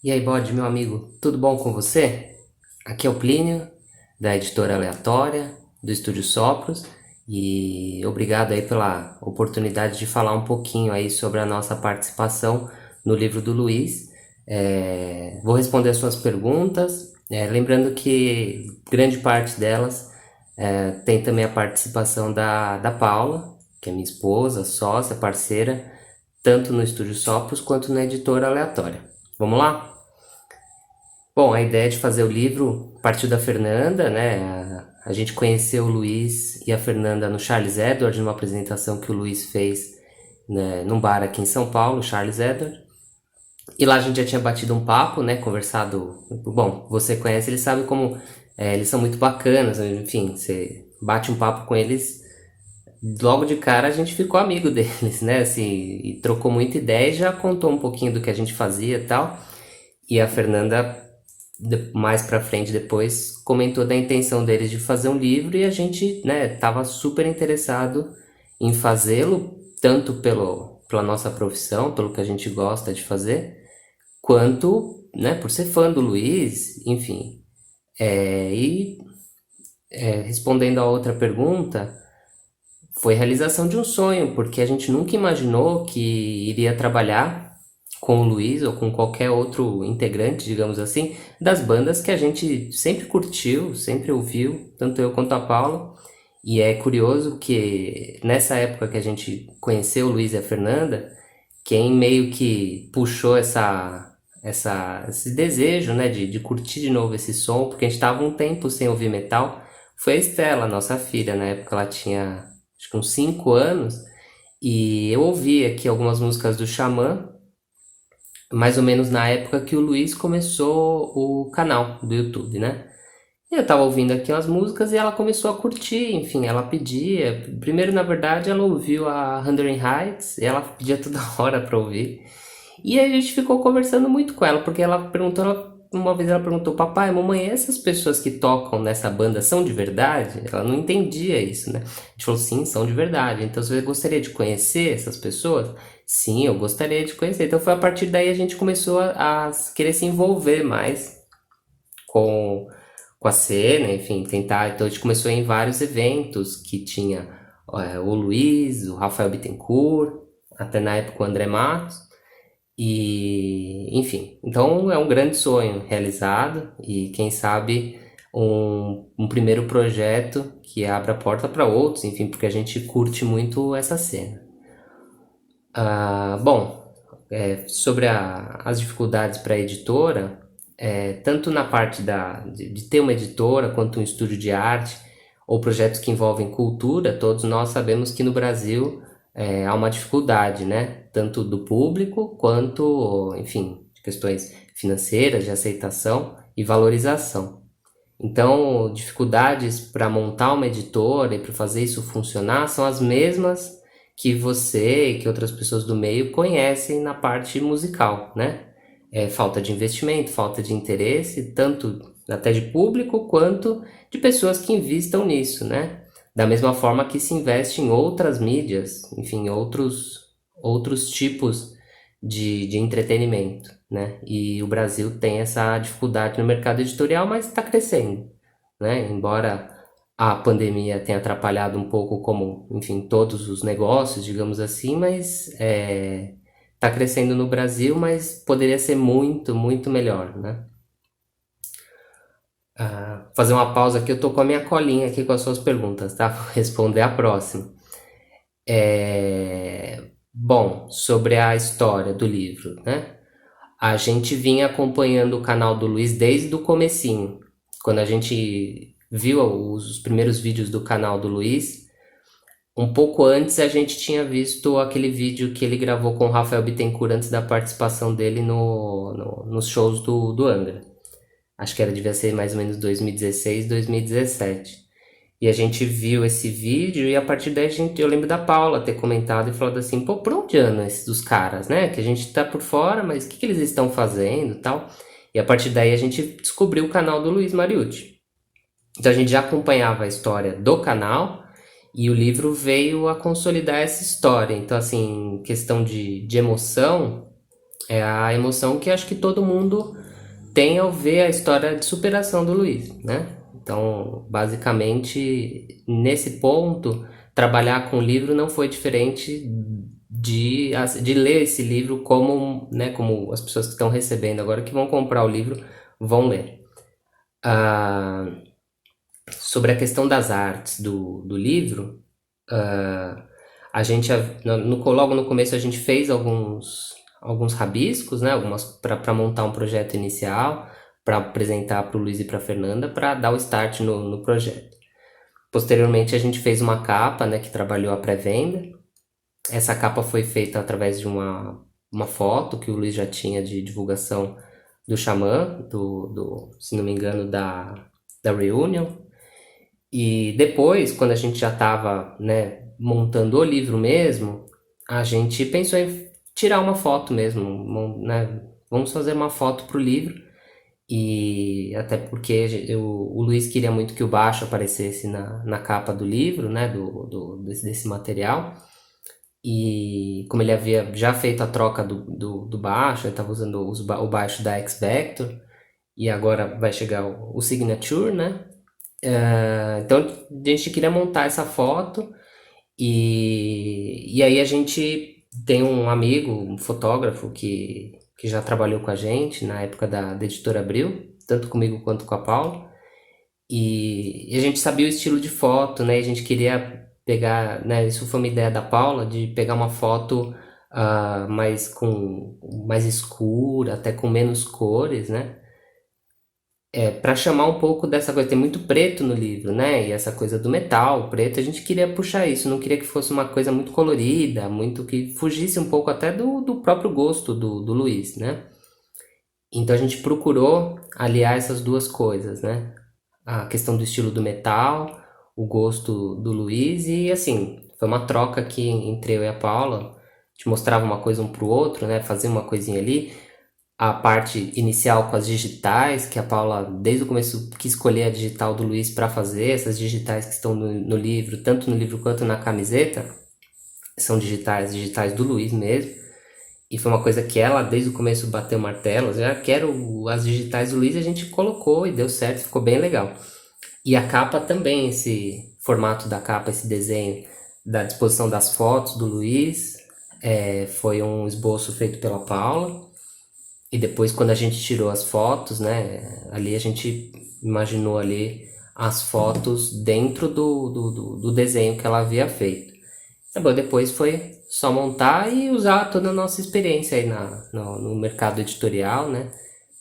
E aí, Bode, meu amigo, tudo bom com você? Aqui é o Plínio, da editora Aleatória, do Estúdio Sopros, e obrigado aí pela oportunidade de falar um pouquinho aí sobre a nossa participação no livro do Luiz. Vou responder as suas perguntas, lembrando que grande parte delas tem também a participação da Paula, que é minha esposa, sócia, parceira, tanto no Estúdio Sopros quanto na editora Aleatória. Vamos lá? Bom, a ideia de fazer o livro partiu da Fernanda, né? A gente conheceu o Luiz e a Fernanda no Charles Edward, numa apresentação que o Luiz fez, né, num bar aqui em São Paulo, Charles Edward. E lá a gente já tinha batido um papo, né? Conversado. Bom, você conhece, eles sabem como eles são muito bacanas, enfim, você bate um papo com eles, logo de cara a gente ficou amigo deles, né? Assim, e trocou muita ideia e já contou um pouquinho do que a gente fazia e tal. E a Fernanda mais pra frente depois comentou da intenção deles de fazer um livro e a gente, né, tava super interessado em fazê-lo, tanto pela nossa profissão, pelo que a gente gosta de fazer, quanto, né, por ser fã do Luiz, enfim. Respondendo a outra pergunta, foi realização de um sonho, porque a gente nunca imaginou que iria trabalhar com o Luiz ou com qualquer outro integrante, digamos assim, das bandas que a gente sempre curtiu, sempre ouviu, tanto eu quanto a Paula. E é curioso que nessa época que a gente conheceu o Luiz e a Fernanda, quem meio que puxou esse desejo, né, de curtir de novo esse som, porque a gente estava um tempo sem ouvir metal, foi a Estela, nossa filha. Na época ela tinha acho que uns 5 anos, e eu ouvi aqui algumas músicas do Xamã, mais ou menos na época que o Luiz começou o canal do YouTube, né? E eu tava ouvindo aqui umas músicas e ela começou a curtir, enfim, ela pedia. Primeiro, na verdade, ela ouviu a Wuthering Heights e ela pedia toda hora pra ouvir. E a gente ficou conversando muito com ela, porque uma vez ela perguntou, papai, mamãe, essas pessoas que tocam nessa banda são de verdade? Ela não entendia isso, né? A gente falou, sim, são de verdade. Então você gostaria de conhecer essas pessoas? Sim, eu gostaria de conhecer. Então foi a partir daí a gente começou a querer se envolver mais com, com a cena, enfim, tentar. Então a gente começou a ir em vários eventos que tinha o Luiz, o Rafael Bittencourt, até na época o André Matos. E, enfim, então é um grande sonho realizado e quem sabe um primeiro projeto que abra a porta para outros, enfim, porque a gente curte muito essa cena. Bom, sobre as dificuldades para a editora, tanto na parte de ter uma editora quanto um estúdio de arte ou projetos que envolvem cultura, todos nós sabemos que no Brasil há uma dificuldade, né? Tanto do público quanto, enfim, de questões financeiras, de aceitação e valorização. Então, dificuldades para montar uma editora e para fazer isso funcionar são as mesmas que você e que outras pessoas do meio conhecem na parte musical, né? Falta de investimento, falta de interesse, tanto até de público quanto de pessoas que investam nisso, né? Da mesma forma que se investe em outras mídias, enfim, outros tipos de entretenimento, né? E o Brasil tem essa dificuldade no mercado editorial, mas está crescendo, né? Embora a pandemia tenha atrapalhado um pouco, como, enfim, todos os negócios, digamos assim, mas está crescendo no Brasil, mas poderia ser muito, muito melhor, né? Fazer uma pausa aqui, eu tô com a minha colinha aqui com as suas perguntas, tá? Vou responder a próxima. Bom, sobre a história do livro, né? A gente vinha acompanhando o canal do Luiz desde o comecinho. Quando a gente viu os primeiros vídeos do canal do Luiz, um pouco antes a gente tinha visto aquele vídeo que ele gravou com o Rafael Bittencourt antes da participação dele nos shows do Angra. Acho que devia ser mais ou menos 2016, 2017. E a gente viu esse vídeo e a partir daí eu lembro da Paula ter comentado e falado assim, pô, por onde andam esses dos caras, né? Que a gente tá por fora, mas o que eles estão fazendo e tal. E a partir daí a gente descobriu o canal do Luiz Mariucci. Então a gente já acompanhava a história do canal e o livro veio a consolidar essa história. Então, assim, questão de emoção, É a emoção que acho que todo mundo tem ao ver a história de superação do Luiz, né? Então, basicamente, nesse ponto, trabalhar com o livro não foi diferente de ler esse livro como, né, como as pessoas que estão recebendo agora, que vão comprar o livro, vão ler. Ah, sobre a questão das artes do livro, ah, a gente, logo no começo, a gente fez alguns rabiscos, né, algumas para montar um projeto inicial, para apresentar para o Luiz e para a Fernanda, para dar o start no projeto. Posteriormente, a gente fez uma capa, né, que trabalhou a pré-venda. Essa capa foi feita através de uma foto que o Luiz já tinha de divulgação do Xamã, se não me engano, da Reunion. E depois, quando a gente já estava, né, montando o livro mesmo, a gente pensou em tirar uma foto mesmo, né? Vamos fazer uma foto para o livro. E até porque o Luiz queria muito que o baixo aparecesse na capa do livro, né, desse material. E como ele havia já feito a troca do baixo, ele estava usando o baixo da X-Vector, e agora vai chegar o Signature, né? Então a gente queria montar essa foto e aí a gente tem um amigo, um fotógrafo que já trabalhou com a gente na época da Editora Abril, tanto comigo quanto com a Paula, e a gente sabia o estilo de foto, né? E a gente queria pegar, né? Isso foi uma ideia da Paula, de pegar uma foto mais escura, até com menos cores, né? Para chamar um pouco dessa coisa, tem muito preto no livro, né? E essa coisa do metal, preto, a gente queria puxar isso, não queria que fosse uma coisa muito colorida, muito que fugisse um pouco até do próprio gosto do Luiz, né? Então a gente procurou aliar essas duas coisas, né? A questão do estilo do metal, o gosto do Luiz e assim, foi uma troca aqui entre eu e a Paula, a gente mostrava uma coisa um pro outro, né? Fazia uma coisinha ali, a parte inicial com as digitais, que a Paula, desde o começo, quis escolher a digital do Luiz para fazer, essas digitais que estão no livro, tanto no livro quanto na camiseta, são digitais do Luiz mesmo. E foi uma coisa que ela, desde o começo, bateu o martelo. Eu já quero as digitais do Luiz, a gente colocou e deu certo, ficou bem legal. E a capa também, esse formato da capa, esse desenho da disposição das fotos do Luiz, foi um esboço feito pela Paula. E depois, quando a gente tirou as fotos, né, ali a gente imaginou ali as fotos dentro do desenho que ela havia feito. Tá bom, depois foi só montar e usar toda a nossa experiência aí no mercado editorial, né,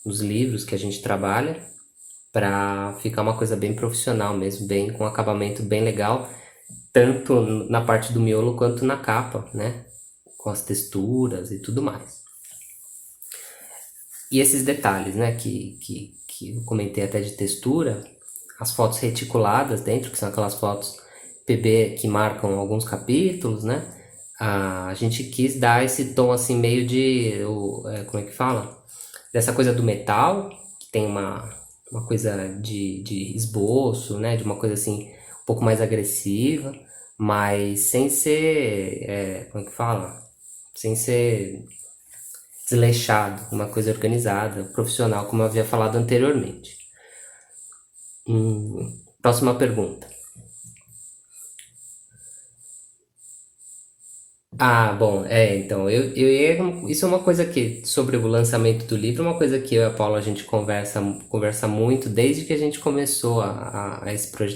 nos livros que a gente trabalha, para ficar uma coisa bem profissional mesmo, bem com um acabamento bem legal, tanto na parte do miolo quanto na capa, né, com as texturas e tudo mais. E esses detalhes, né, que eu comentei até de textura, as fotos reticuladas dentro, que são aquelas fotos PB que marcam alguns capítulos, né? A gente quis dar esse tom assim meio como é que fala? Dessa coisa do metal, que tem uma coisa de esboço, né? De uma coisa assim um pouco mais agressiva, mas sem ser, como é que fala? Sem ser desleixado, uma coisa organizada, profissional, como eu havia falado anteriormente. Próxima pergunta. Ah, bom, então, isso é uma coisa que, sobre o lançamento do livro, é uma coisa que eu e a Paula a gente conversa muito, desde que a gente começou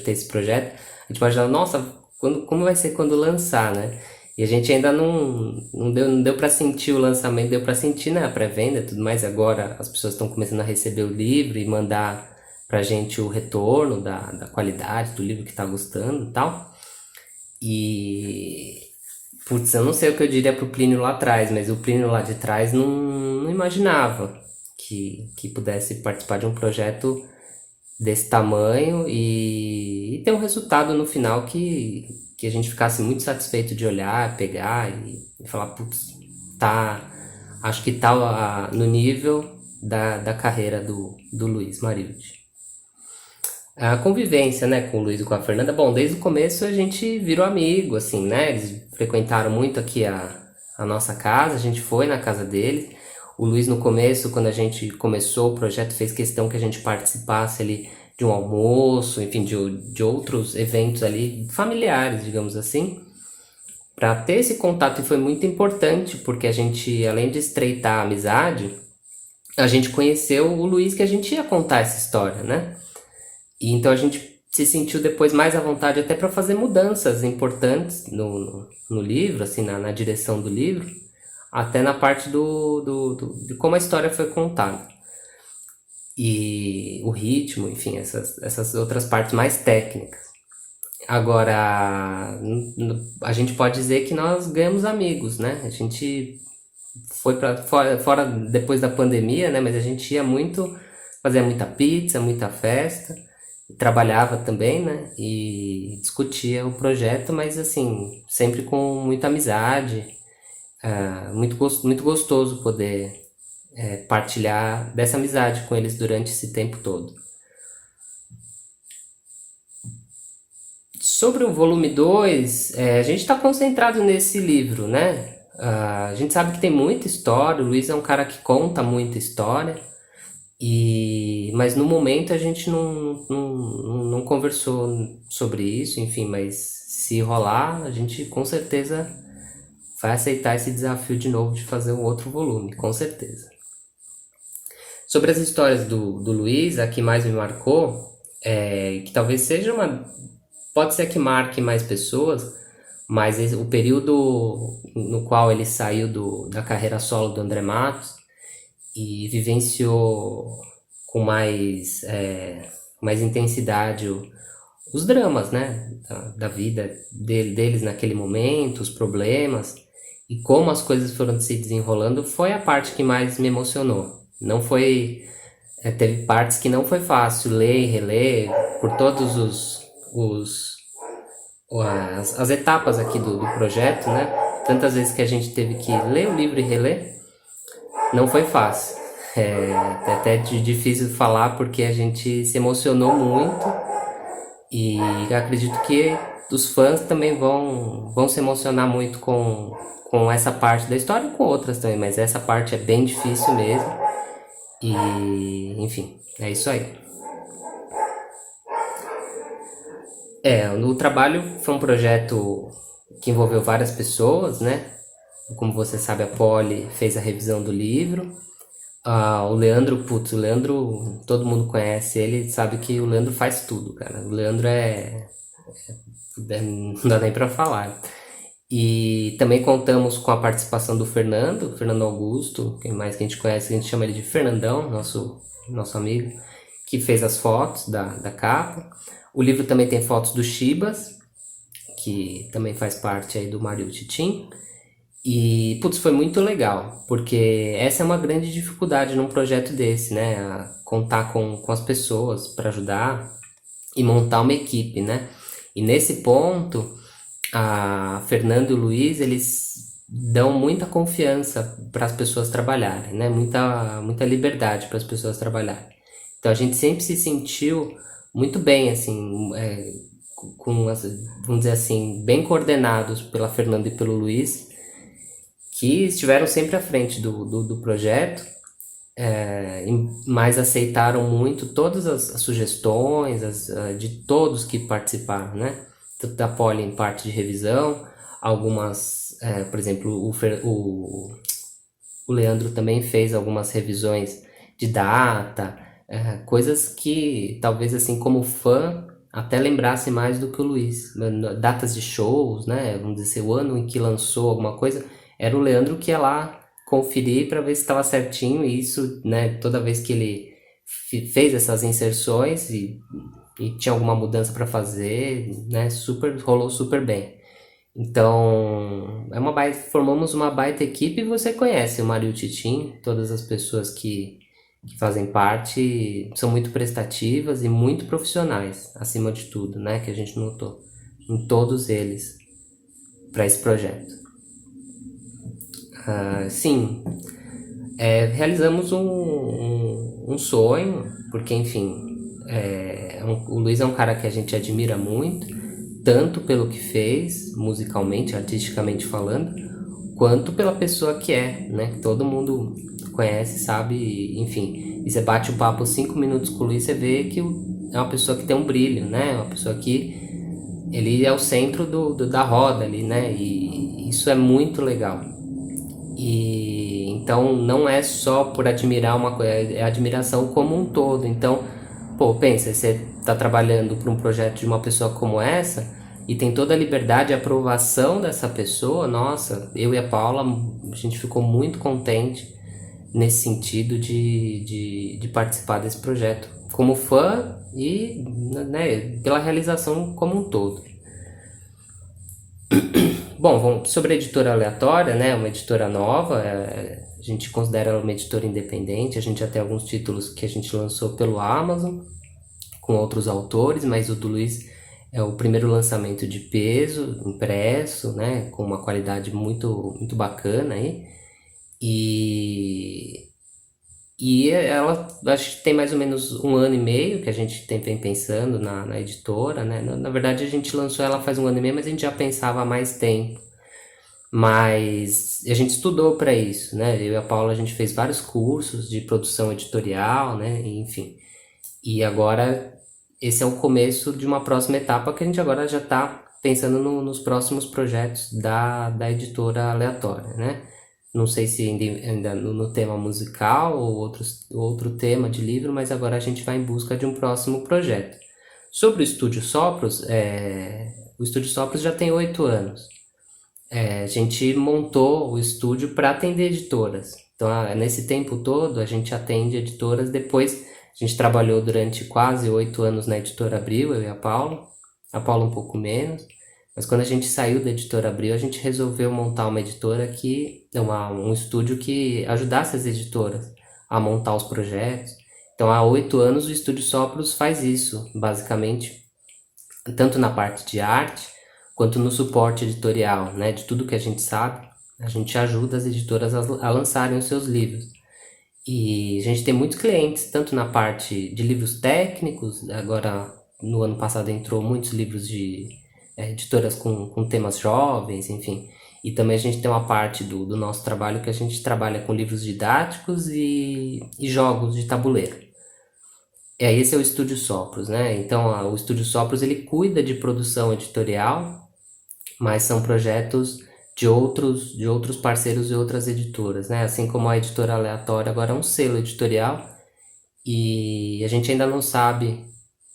ter esse projeto, a gente imaginava, nossa, como vai ser quando lançar, né? E a gente ainda não deu para sentir o lançamento, deu para sentir, né, a pré-venda e tudo mais, agora as pessoas estão começando a receber o livro e mandar pra gente o retorno da qualidade do livro que tá gostando e tal. E putz, eu não sei o que eu diria pro Plínio lá atrás, mas o Plínio lá de trás não imaginava que pudesse participar de um projeto desse tamanho e ter um resultado no final que a gente ficasse muito satisfeito de olhar, pegar e falar, putz, acho que tá no nível da carreira do Luiz Marilde. A convivência, né, com o Luiz e com a Fernanda, bom, desde o começo a gente virou amigo, assim, né, eles frequentaram muito aqui a nossa casa, a gente foi na casa deles, O Luiz, no começo, quando a gente começou o projeto, fez questão que a gente participasse ali de um almoço, enfim, de outros eventos ali familiares, digamos assim, para ter esse contato. E foi muito importante, porque a gente, além de estreitar a amizade, a gente conheceu o Luiz que a gente ia contar essa história, né? E então a gente se sentiu depois mais à vontade até para fazer mudanças importantes no livro, assim, na direção do livro, até na parte de como a história foi contada. E o ritmo, enfim, essas outras partes mais técnicas. Agora, a gente pode dizer que nós ganhamos amigos, né? A gente foi para fora depois da pandemia, né? Mas a gente ia muito, fazia muita pizza, muita festa, trabalhava também, né? E discutia o projeto, mas assim, sempre com muita amizade, muito gostoso poder partilhar dessa amizade com eles durante esse tempo todo. Sobre o volume 2, a gente está concentrado nesse livro, né? A gente sabe que tem muita história, o Luiz é um cara que conta muita história, mas no momento a gente não conversou sobre isso, enfim, mas se rolar, a gente com certeza vai aceitar esse desafio de novo de fazer um outro volume, com certeza. Sobre as histórias do Luiz, a que mais me marcou, que talvez seja uma. Pode ser que marque mais pessoas, mas o período no qual ele saiu da carreira solo do André Matos e vivenciou com mais intensidade os dramas, né, da vida deles naquele momento, os problemas e como as coisas foram se desenrolando, foi a parte que mais me emocionou. Não foi, teve partes que não foi fácil ler e reler por todos as etapas aqui do projeto, né? Tantas vezes que a gente teve que ler o livro e reler, não foi fácil. É até difícil falar porque a gente se emocionou muito e acredito que os fãs também vão se emocionar muito com essa parte da história e com outras também, mas essa parte é bem difícil mesmo. E, enfim, é isso aí. O trabalho foi um projeto que envolveu várias pessoas, né? Como você sabe, a Polly fez a revisão do livro. O Leandro, putz, o Leandro, todo mundo conhece ele, sabe que o Leandro faz tudo, cara. O Leandro não dá nem pra falar. E também contamos com a participação do Fernando Augusto, quem mais que a gente conhece, a gente chama ele de Fernandão, nosso amigo, que fez as fotos da capa. O livro também tem fotos do Chibas, que também faz parte aí do Mario Titim. E, putz, foi muito legal, porque essa é uma grande dificuldade num projeto desse, né? Contar com as pessoas para ajudar e montar uma equipe, né? E nesse ponto, a Fernando e o Luiz, eles dão muita confiança para as pessoas trabalharem, né? Muita liberdade para as pessoas trabalharem. Então a gente sempre se sentiu muito bem, assim, vamos dizer assim, bem coordenados pela Fernanda e pelo Luiz, que estiveram sempre à frente do projeto, mas aceitaram muito todas as sugestões de todos que participaram, né? Tanto da Polly em parte de revisão, algumas, por exemplo, o Leandro também fez algumas revisões de data, coisas que talvez assim como fã até lembrasse mais do que o Luiz. Datas de shows, né? Vamos dizer, o ano em que lançou alguma coisa, era o Leandro que ia lá conferir para ver se estava certinho, e isso, né, toda vez que ele fez essas inserções e tinha alguma mudança para fazer, né, rolou super bem. Então, formamos uma baita equipe e você conhece o Mario Titim, todas as pessoas que fazem parte são muito prestativas e muito profissionais, acima de tudo, né, que a gente notou em todos eles para esse projeto. Sim, realizamos um sonho, porque, enfim, o Luiz é um cara que a gente admira muito, tanto pelo que fez, musicalmente, artisticamente falando, quanto pela pessoa que é, né? Todo mundo tu conhece, sabe, enfim, e você bate o papo 5 minutos com o Luiz, você vê que é uma pessoa que tem um brilho, né, uma pessoa que ele é o centro da roda ali, né, e isso é muito legal. E então não é só por admirar uma coisa, é admiração como um todo. Então, pô, pensa, você está trabalhando para um projeto de uma pessoa como essa e tem toda a liberdade e aprovação dessa pessoa. Nossa, eu e a Paula, a gente ficou muito contente nesse sentido de participar desse projeto como fã e, né, pela realização como um todo. Bom, sobre a editora aleatória, né? Uma editora nova, a gente considera ela uma editora independente. A gente já tem alguns títulos que a gente lançou pelo Amazon com outros autores, mas o do Luiz é o primeiro lançamento de peso, impresso, né? Com uma qualidade muito bacana aí. E e ela, acho que tem mais ou menos 1 ano e meio que a gente vem pensando na editora, né? Na verdade, a gente lançou ela faz 1 ano e meio, mas a gente já pensava há mais tempo. Mas a gente estudou para isso, né? Eu e a Paula, a gente fez vários cursos de produção editorial, né? Enfim. E agora, esse é o começo de uma próxima etapa que a gente agora já está pensando nos próximos projetos da editora aleatória, né? Não sei se ainda no tema musical ou outro tema de livro, mas agora a gente vai em busca de um próximo projeto. Sobre o Estúdio Sopros, o Estúdio Sopros já tem 8 anos. A gente montou o estúdio para atender editoras. Então, nesse tempo todo, a gente atende editoras. Depois, a gente trabalhou durante quase 8 anos na Editora Abril, eu e a Paula um pouco menos. Mas quando a gente saiu da Editora Abril, a gente resolveu montar uma editora um estúdio que ajudasse as editoras a montar os projetos. Então, há 8 anos, o Estúdio Sopros faz isso, basicamente, tanto na parte de arte, quanto no suporte editorial, né? De tudo que a gente sabe, a gente ajuda as editoras a lançarem os seus livros. E a gente tem muitos clientes, tanto na parte de livros técnicos, agora no ano passado entrou muitos livros de editoras com temas jovens, enfim. E também a gente tem uma parte do nosso trabalho que a gente trabalha com livros didáticos e jogos de tabuleiro. Esse é o Estúdio Sopros, né? Então, o Estúdio Sopros, ele cuida de produção editorial, mas são projetos de outros parceiros e outras editoras, né? Assim como a editora aleatória agora é um selo editorial e a gente ainda não sabe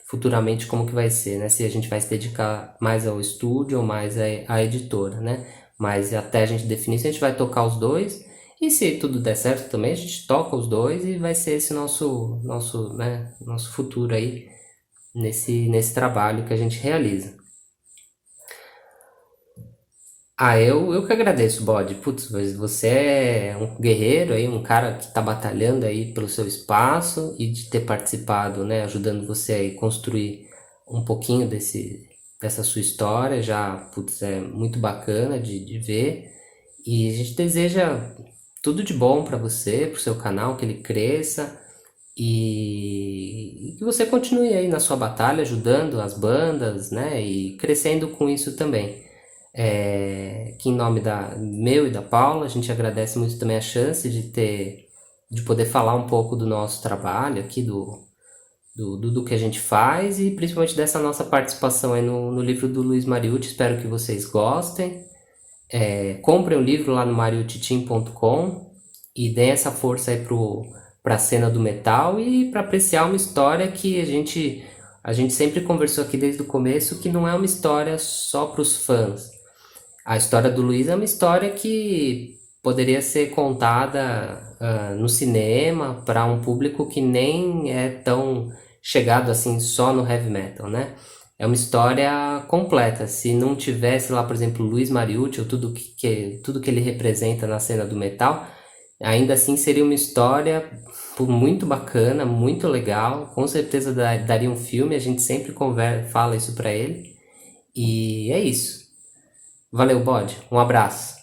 futuramente como que vai ser, né? Se a gente vai se dedicar mais ao estúdio ou mais à editora, né? Mas até a gente definir se a gente vai tocar os dois e se tudo der certo também a gente toca os dois e vai ser esse nosso futuro aí nesse trabalho que a gente realiza. Eu que agradeço, Bode. Putz, você é um guerreiro aí, um cara que tá batalhando aí pelo seu espaço e de ter participado, né, ajudando você aí construir um pouquinho dessa sua história, já, putz, é muito bacana de ver. E a gente deseja tudo de bom para você, pro seu canal, que ele cresça e que você continue aí na sua batalha, ajudando as bandas, né, e crescendo com isso também. Que em nome meu e da Paula, a gente agradece muito também a chance de poder falar um pouco do nosso trabalho aqui, do que a gente faz e principalmente dessa nossa participação aí no livro do Luiz Mariucci. Espero que vocês gostem. Comprem o livro lá no mariuccitim.com e deem essa força aí para a cena do metal e para apreciar uma história que a gente sempre conversou aqui desde o começo, que não é uma história só para os fãs. A história do Luiz é uma história que poderia ser contada no cinema para um público que nem é tão chegado assim só no heavy metal, né? É uma história completa. Se não tivesse lá, por exemplo, Luiz Mariucci ou tudo que ele representa na cena do metal, ainda assim seria uma história muito bacana, muito legal. Com certeza daria um filme, a gente sempre fala isso para ele. E é isso. Valeu, Bode. Um abraço.